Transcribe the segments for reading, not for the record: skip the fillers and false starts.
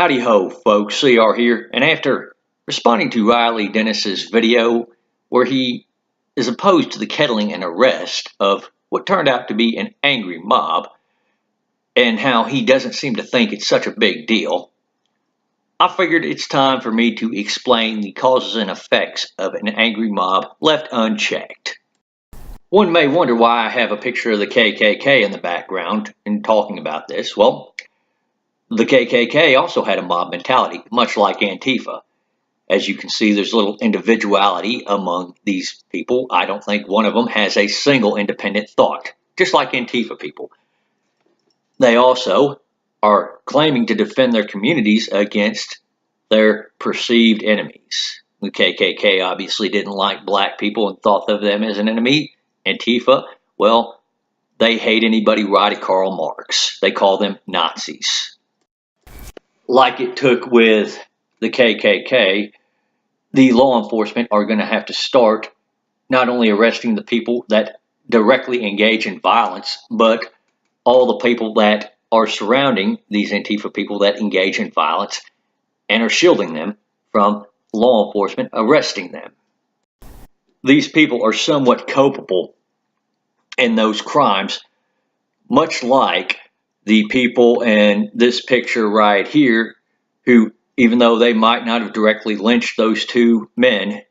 Howdy ho, folks, CR here, and after responding to Riley Dennis's video where he is opposed to the kettling and arrest of what turned out to be an angry mob, and how he doesn't seem to think it's such a big deal, I figured it's time for me to explain the causes and effects of an angry mob left unchecked. One may wonder why I have a picture of the KKK in the background in talking about this. Well, the KKK also had a mob mentality, much like Antifa. As you can see, there's little individuality among these people. I don't think one of them has a single independent thought, just like Antifa people. They also are claiming to defend their communities against their perceived enemies. The KKK obviously didn't like black people and thought of them as an enemy. Antifa, well, they hate anybody writing Karl Marx. They call them Nazis. Like it took with the KKK, the law enforcement are going to have to start not only arresting the people that directly engage in violence, but all the people that are surrounding these Antifa people that engage in violence and are shielding them from law enforcement arresting them. These people are somewhat culpable in those crimes, much like the people in this picture right here, who, even though they might not have directly lynched those two men,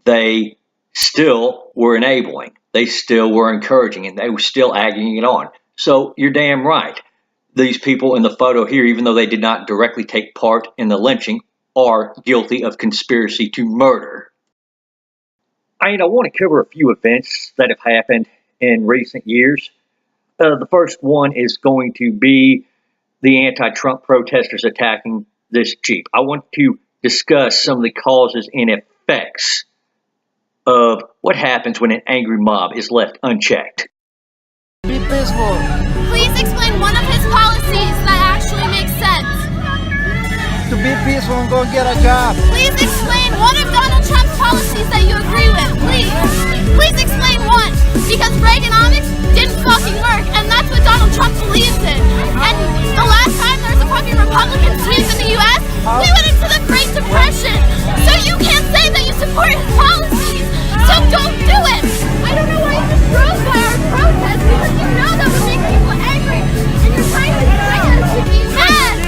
they still were enabling. They still were encouraging, and they were still egging it on. So you're damn right. These people in the photo here, even though they did not directly take part in the lynching, are guilty of conspiracy to murder. I want to cover a few events that have happened in recent years. The first one is going to be the anti-Trump protesters attacking this Jeep. I want to discuss some of the causes and effects of what happens when an angry mob is left unchecked. Be peaceful. Please explain one of his policies that actually makes sense. To be peaceful and go get a job. Please explain one of Donald Trump's policies that you agree with. Please explain one. Because Reaganomics didn't fucking work, and that's what Donald Trump believes in. And the last time there was a fucking Republican sneeze in the U.S., we went into the Great Depression. So you can't say that you support his policies. So don't do it. I don't know why you just drove by our protest, because you know that would make people angry. And you're trying to get us to be mad.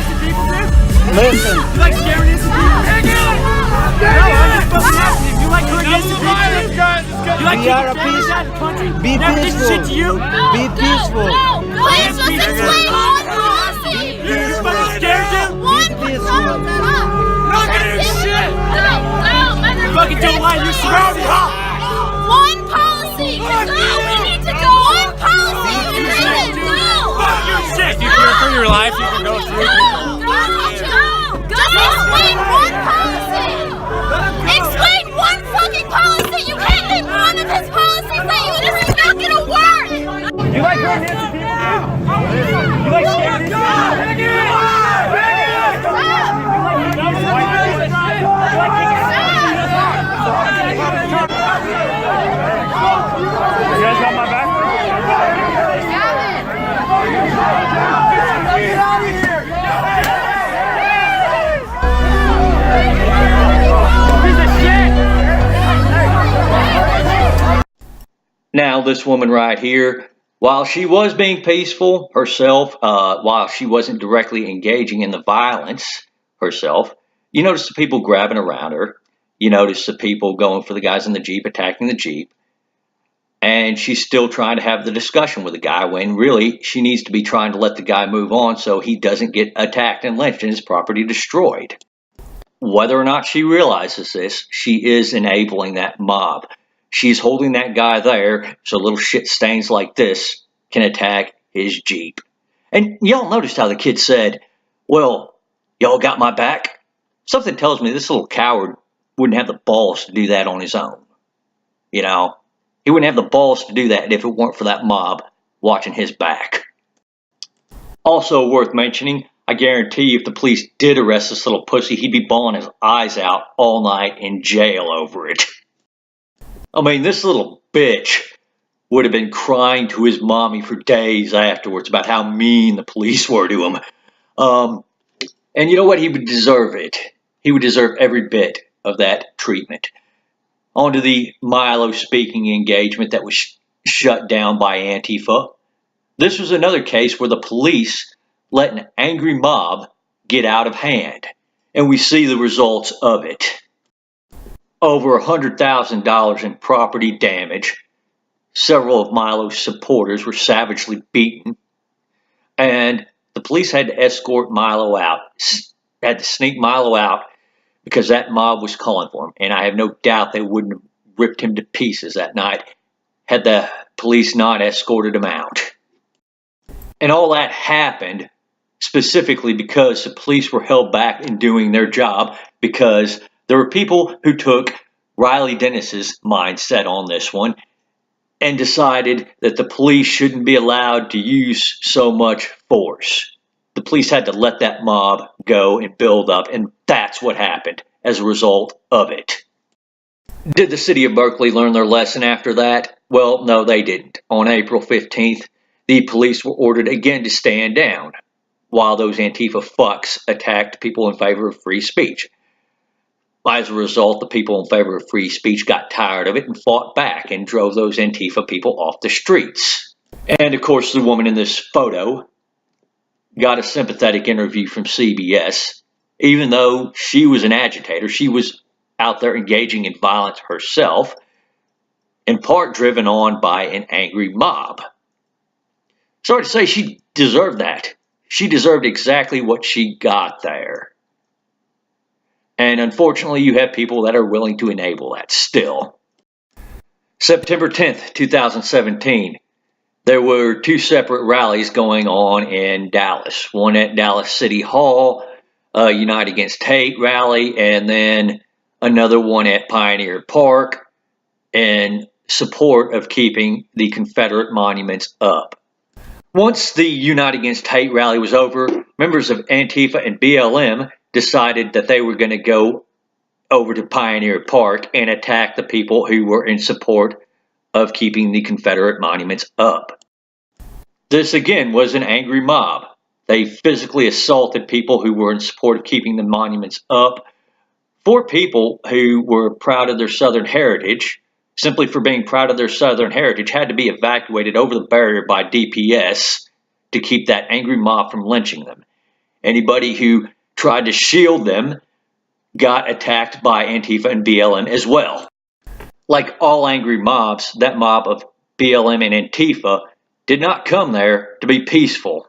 Listen. You like scaring innocent people? Heck yeah! No, I'm just fucking asking. If you like hurting innocent people, you like kicking families out of the country? Be Never did peaceful. shit to you? Be peaceful. Please just explain one policy. You're just fucking scared, dude? One peaceful. Not gonna do shit! No, Fucking don't lie, you're surrounded, huh? one policy. No, we need to go. One policy. Fuck your shit! You fear for your life, you can go through it. Just explain one policy. Explain one fucking policy. You can't name one of his policies that you just not gonna work. You like hurting innocent people? You like scaring innocent people? You guys got my back? Now, this woman right here, while she was being peaceful herself, while she wasn't directly engaging in the violence herself, you notice the people grabbing around her. You notice the people going for the guys in the Jeep, attacking the Jeep. And she's still trying to have the discussion with the guy when really she needs to be trying to let the guy move on so he doesn't get attacked and lynched and his property destroyed. Whether or not she realizes this, she is enabling that mob. She's holding that guy there so little shit stains like this can attack his Jeep. And y'all noticed how the kid said, well, y'all got my back? Something tells me this little coward wouldn't have the balls to do that on his own. You know, he wouldn't have the balls to do that if it weren't for that mob watching his back. Also worth mentioning, I guarantee you if the police did arrest this little pussy, he'd be bawling his eyes out all night in jail over it. I mean, this little bitch would have been crying to his mommy for days afterwards about how mean the police were to him. And you know what? He would deserve it. He would deserve every bit of that treatment. On to the Milo speaking engagement that was shut down by Antifa. This was another case where the police let an angry mob get out of hand, and we see the results of it. Over $100,000 in property damage. Several of Milo's supporters were savagely beaten, and the police had to escort Milo out, had to sneak Milo out because that mob was calling for him, and I have no doubt they wouldn't have ripped him to pieces that night had the police not escorted him out. And all that happened specifically because the police were held back in doing their job, because there were people who took Riley Dennis's mindset on this one and decided that the police shouldn't be allowed to use so much force. The police had to let that mob go and build up, and that's what happened as a result of it. Did the city of Berkeley learn their lesson after that? Well, no, they didn't. On April 15th, the police were ordered again to stand down while those Antifa fucks attacked people in favor of free speech. As a result, the people in favor of free speech got tired of it and fought back and drove those Antifa people off the streets. And of course, the woman in this photo got a sympathetic interview from CBS. Even though she was an agitator, she was out there engaging in violence herself, in part driven on by an angry mob. Sorry to say, she deserved that. She deserved exactly what she got there. And unfortunately, you have people that are willing to enable that still. September 10th, 2017, there were two separate rallies going on in Dallas. One at Dallas City Hall, a Unite Against Hate rally, and then another one at Pioneer Park in support of keeping the Confederate monuments up. Once the Unite Against Hate rally was over, members of Antifa and BLM decided that they were going to go over to Pioneer Park and attack the people who were in support of keeping the Confederate monuments up. This again was an angry mob. They physically assaulted people who were in support of keeping the monuments up. 4 people who were proud of their Southern heritage, simply for being proud of their Southern heritage, had to be evacuated over the barrier by DPS to keep that angry mob from lynching them. Anybody who tried to shield them got attacked by Antifa and BLM as well. Like all angry mobs, that mob of BLM and Antifa did not come there to be peaceful.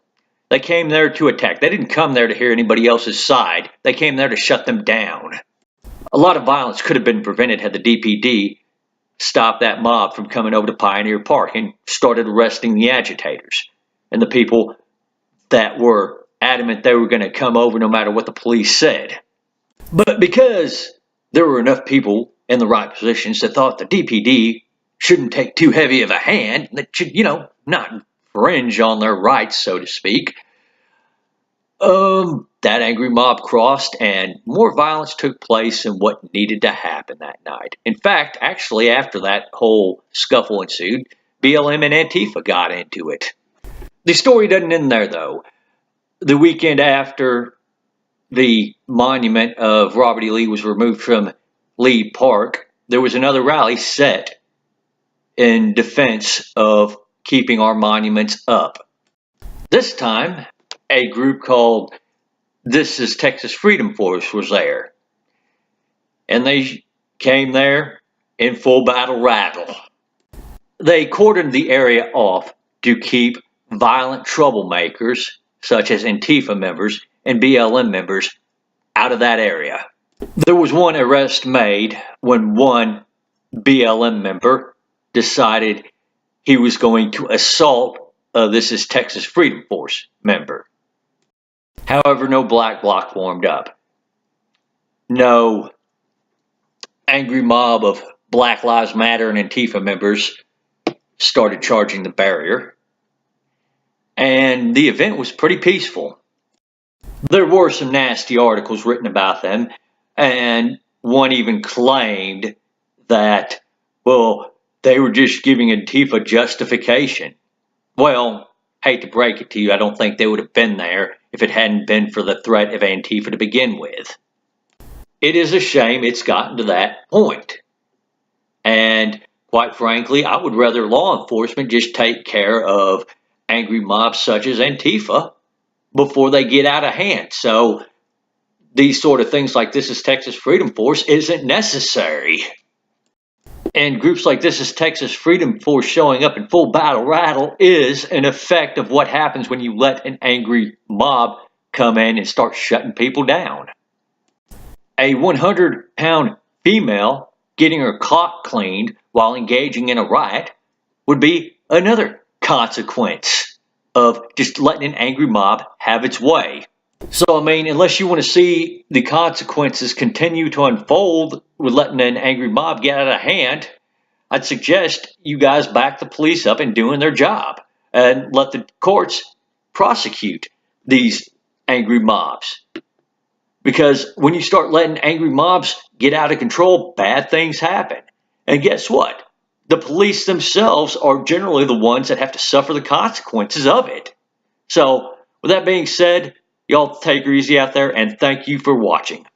They came there to attack. They didn't come there to hear anybody else's side. They came there to shut them down. A lot of violence could have been prevented had the DPD stopped that mob from coming over to Pioneer Park and started arresting the agitators and the people that were adamant they were going to come over no matter what the police said. But because there were enough people in the right positions that thought the DPD shouldn't take too heavy of a hand, that should, not infringe on their rights, so to speak, that angry mob crossed and more violence took place than what needed to happen that night. In fact, actually, after that whole scuffle ensued, BLM and Antifa got into it. The story doesn't end there, though. The weekend after the monument of Robert E. Lee was removed from Lee Park, there was another rally set in defense of keeping our monuments up. This time, a group called This Is Texas Freedom Force was there. And they came there in full battle rattle. They cordoned the area off to keep violent troublemakers, such as Antifa members and BLM members, out of that area. There was one arrest made when one BLM member decided he was going to assault This Is Texas Freedom Force member. However, no black bloc formed up. No angry mob of Black Lives Matter and Antifa members started charging the barrier. And the event was pretty peaceful. There were some nasty articles written about them, and one even claimed that, well, they were just giving Antifa justification. Well, hate to break it to you, I don't think they would have been there if it hadn't been for the threat of Antifa to begin with. It is a shame it's gotten to that point. And quite frankly, I would rather law enforcement just take care of angry mobs such as Antifa before they get out of hand. So these sort of things like This Is Texas Freedom Force isn't necessary. And groups like This Is Texas Freedom Force showing up in full battle rattle is an effect of what happens when you let an angry mob come in and start shutting people down. A 100-pound female getting her cock cleaned while engaging in a riot would be another consequence of just letting an angry mob have its way. So, I mean, unless you want to see the consequences continue to unfold with letting an angry mob get out of hand, I'd suggest you guys back the police up in doing their job and let the courts prosecute these angry mobs. Because when you start letting angry mobs get out of control, bad things happen. And guess what? The police themselves are generally the ones that have to suffer the consequences of it. So, with that being said, y'all take her easy out there, and thank you for watching.